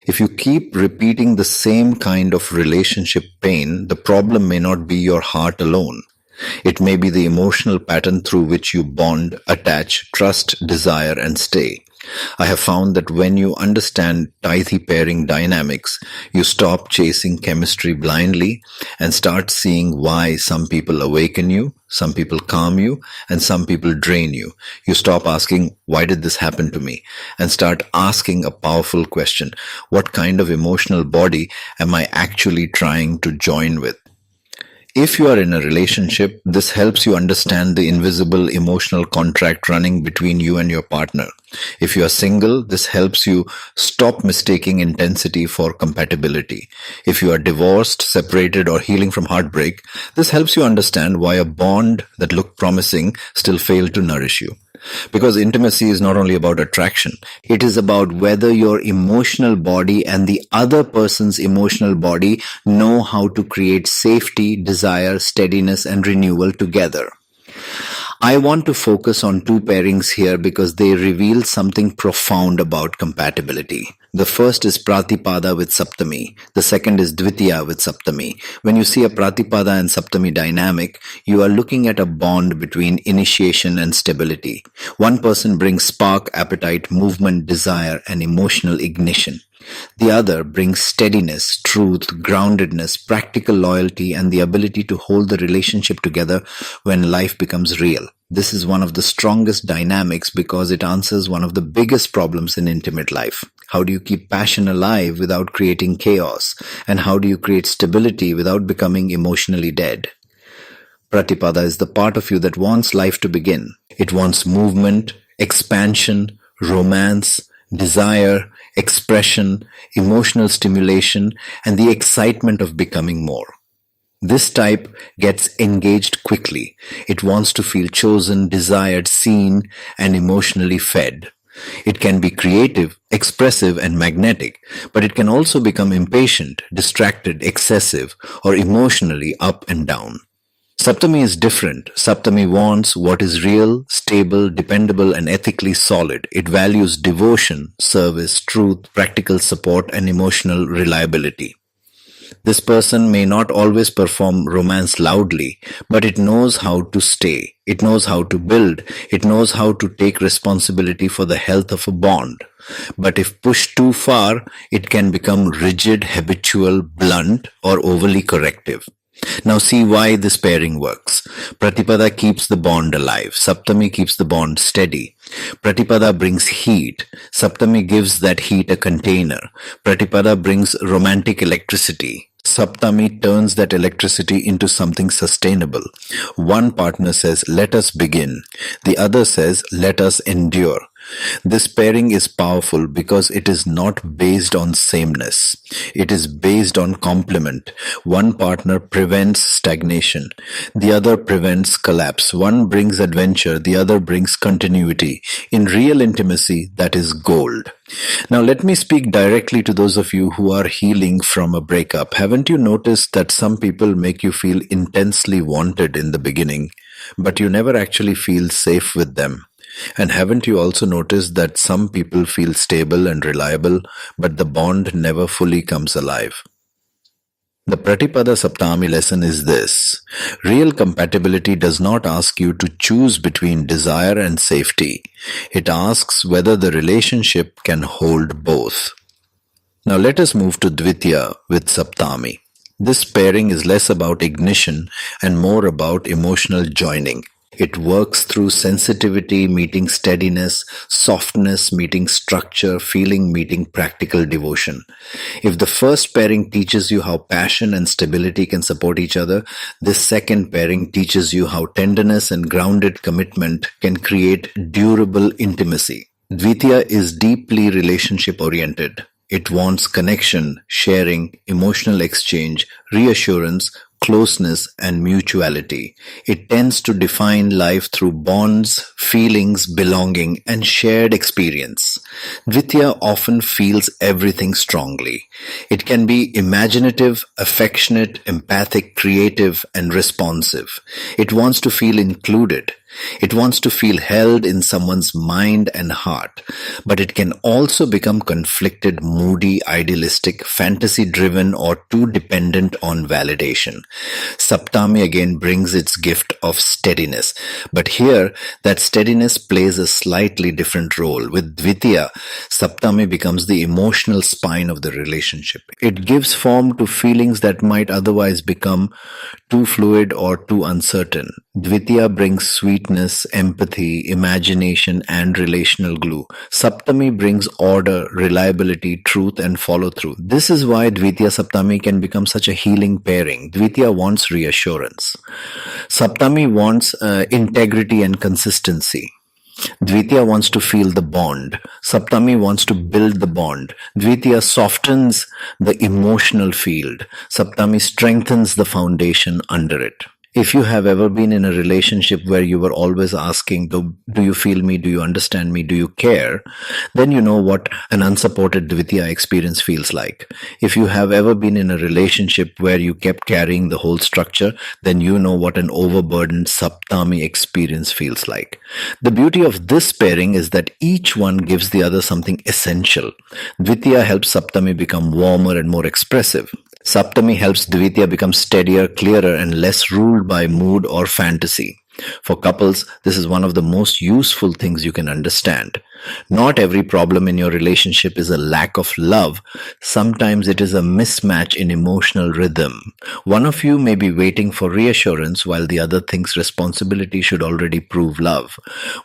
If you keep repeating the same kind of relationship pain, the problem may not be your heart alone. It may be the emotional pattern through which you bond, attach, trust, desire, and stay. I have found that when you understand Tithi pairing dynamics, you stop chasing chemistry blindly and start seeing why some people awaken you, some people calm you, and some people drain you. You stop asking, why did this happen to me? And start asking a powerful question. What kind of emotional body am I actually trying to join with? If you are in a relationship, this helps you understand the invisible emotional contract running between you and your partner. If you are single, this helps you stop mistaking intensity for compatibility. If you are divorced, separated, or healing from heartbreak, this helps you understand why a bond that looked promising still failed to nourish you. Because intimacy is not only about attraction, it is about whether your emotional body and the other person's emotional body know how to create safety, desire, steadiness, and renewal together. I want to focus on two pairings here because they reveal something profound about compatibility. The first is Pratipada with Saptami. The second is Dvitiya with Saptami. When you see a Pratipada and Saptami dynamic, you are looking at a bond between initiation and stability. One person brings spark, appetite, movement, desire, and emotional ignition. The other brings steadiness, truth, groundedness, practical loyalty, and the ability to hold the relationship together when life becomes real. This is one of the strongest dynamics because it answers one of the biggest problems in intimate life. How do you keep passion alive without creating chaos? And how do you create stability without becoming emotionally dead? Pratipada is the part of you that wants life to begin. It wants movement, expansion, romance, desire, expression, emotional stimulation, and the excitement of becoming more. This type gets engaged quickly. It wants to feel chosen, desired, seen, and emotionally fed. It can be creative, expressive, and magnetic, but it can also become impatient, distracted, excessive, or emotionally up and down. Saptami is different. Saptami wants what is real, stable, dependable, and ethically solid. It values devotion, service, truth, practical support, and emotional reliability. This person may not always perform romance loudly, but it knows how to stay. It knows how to build. It knows how to take responsibility for the health of a bond. But if pushed too far, it can become rigid, habitual, blunt, or overly corrective. Now see why this pairing works. Pratipada keeps the bond alive. Saptami keeps the bond steady. Pratipada brings heat. Saptami gives that heat a container. Pratipada brings romantic electricity. Saptami turns that electricity into something sustainable. One partner says, let us begin. The other says, let us endure. This pairing is powerful because it is not based on sameness. It is based on complement. One partner prevents stagnation. The other prevents collapse. One brings adventure. The other brings continuity. In real intimacy, that is gold. Now let me speak directly to those of you who are healing from a breakup. Haven't you noticed that some people make you feel intensely wanted in the beginning, but you never actually feel safe with them? And haven't you also noticed that some people feel stable and reliable, but the bond never fully comes alive? The Pratipada-Saptami lesson is this. Real compatibility does not ask you to choose between desire and safety. It asks whether the relationship can hold both. Now let us move to Dvitiya with Saptami. This pairing is less about ignition and more about emotional joining. It works through sensitivity meeting steadiness, softness meeting structure, feeling meeting practical devotion. If the first pairing teaches you how passion and stability can support each other, this second pairing teaches you how tenderness and grounded commitment can create durable intimacy. Dvitiya is deeply relationship-oriented. It wants connection, sharing, emotional exchange, reassurance, closeness, and mutuality. It tends to define life through bonds, feelings, belonging, and shared experience. Dvitiya often feels everything strongly. It can be imaginative, affectionate, empathic, creative, and responsive. It wants to feel included. It wants to feel held in someone's mind and heart, but it can also become conflicted, moody, idealistic, fantasy-driven, or too dependent on validation. Saptami again brings its gift of steadiness, but here that steadiness plays a slightly different role. With Dvitiya, Saptami becomes the emotional spine of the relationship. It gives form to feelings that might otherwise become too fluid or too uncertain. Dvitiya brings sweetness, empathy, imagination, and relational glue. Saptami brings order, reliability, truth, and follow-through. This is why Dvitiya-Saptami can become such a healing pairing. Dvitiya wants reassurance. Saptami wants integrity and consistency. Dvitiya wants to feel the bond. Saptami wants to build the bond. Dvitiya softens the emotional field. Saptami strengthens the foundation under it. If you have ever been in a relationship where you were always asking, do you feel me? Do you understand me? Do you care? Then you know what an unsupported Dvitiya experience feels like. If you have ever been in a relationship where you kept carrying the whole structure, then you know what an overburdened Saptami experience feels like. The beauty of this pairing is that each one gives the other something essential. Dvitiya helps Saptami become warmer and more expressive. Saptami helps Dvitiya become steadier, clearer, and less ruled by mood or fantasy. For couples, this is one of the most useful things you can understand. Not every problem in your relationship is a lack of love. Sometimes it is a mismatch in emotional rhythm. One of you may be waiting for reassurance while the other thinks responsibility should already prove love.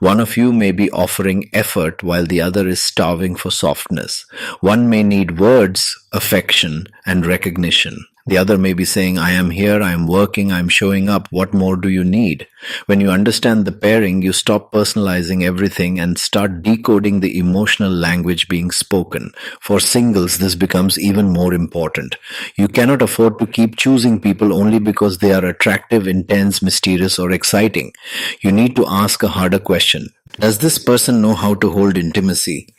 One of you may be offering effort while the other is starving for softness. One may need words, affection, and recognition. The other may be saying, I am here, I am working, I am showing up. What more do you need? When you understand the pairing, you stop personalizing everything and start decoding the emotional language being spoken. For singles, this becomes even more important. You cannot afford to keep choosing people only because they are attractive, intense, mysterious, or exciting. You need to ask a harder question. Does this person know how to hold intimacy?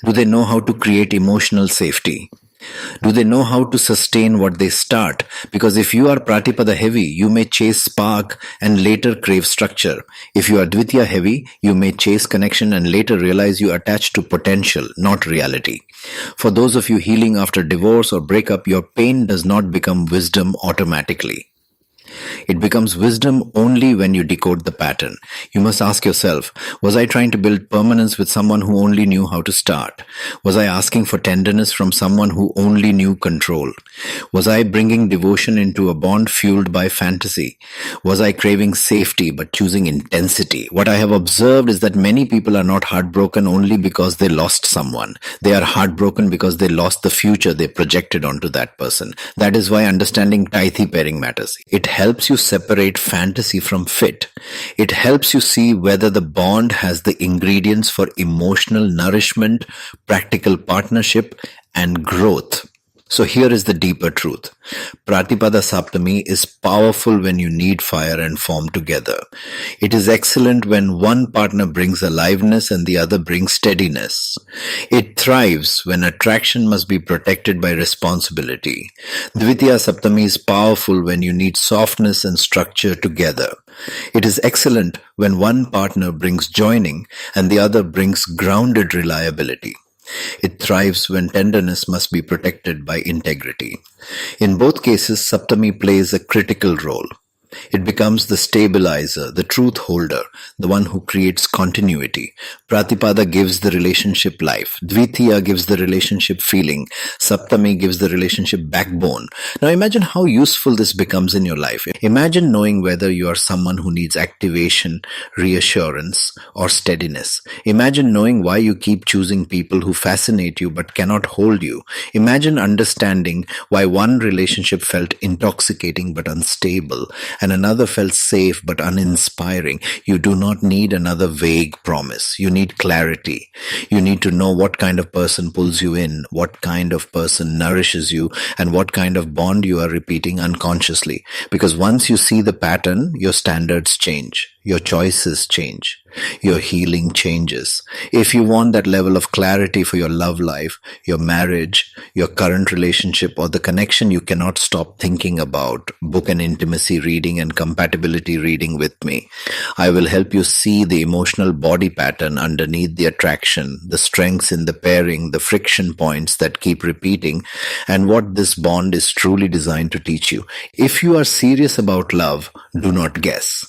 Do they know how to create emotional safety? Do they know how to sustain what they start? Because if you are Pratipada heavy, you may chase spark and later crave structure. If you are Dvitiya heavy, you may chase connection and later realize you attach to potential, not reality. For those of you healing after divorce or breakup, your pain does not become wisdom automatically. It becomes wisdom only when you decode the pattern. You must ask yourself, was I trying to build permanence with someone who only knew how to start? Was I asking for tenderness from someone who only knew control? Was I bringing devotion into a bond fueled by fantasy? Was I craving safety but choosing intensity? What I have observed is that many people are not heartbroken only because they lost someone. They are heartbroken because they lost the future they projected onto that person. That is why understanding Tithi pairing matters. It helps you separate fantasy from fit. It helps you see whether the bond has the ingredients for emotional nourishment, practical partnership, and growth. So here is the deeper truth. Pratipada-Saptami is powerful when you need fire and form together. It is excellent when one partner brings aliveness and the other brings steadiness. It thrives when attraction must be protected by responsibility. Dvitiya-Saptami is powerful when you need softness and structure together. It is excellent when one partner brings joining and the other brings grounded reliability. It thrives when tenderness must be protected by integrity. In both cases, Saptami plays a critical role. It becomes the stabilizer, the truth holder, the one who creates continuity. Pratipada gives the relationship life. Dvitiya gives the relationship feeling. Saptami gives the relationship backbone. Now imagine how useful this becomes in your life. Imagine knowing whether you are someone who needs activation, reassurance, or steadiness. Imagine knowing why you keep choosing people who fascinate you but cannot hold you. Imagine understanding why one relationship felt intoxicating but unstable, and another felt safe but uninspiring. You do not need another vague promise. You need clarity. You need to know what kind of person pulls you in, what kind of person nourishes you, and what kind of bond you are repeating unconsciously. Because once you see the pattern, your standards change. your choices change. Your healing changes. If you want that level of clarity for your love life, your marriage, your current relationship, or the connection you cannot stop thinking about, book an intimacy reading and compatibility reading with me. I will help you see the emotional body pattern underneath the attraction, the strengths in the pairing, the friction points that keep repeating, and what this bond is truly designed to teach you. If you are serious about love, do not guess.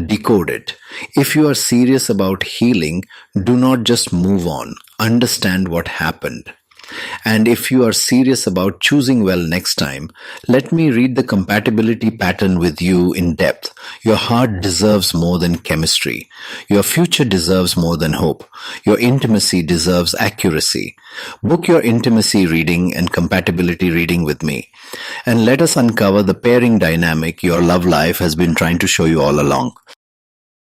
Decode it. If you are serious about healing, do not just move on. Understand what happened. And if you are serious about choosing well next time, let me read the compatibility pattern with you in depth. Your heart deserves more than chemistry. Your future deserves more than hope. Your intimacy deserves accuracy. Book your intimacy reading and compatibility reading with me, and let us uncover the pairing dynamic your love life has been trying to show you all along.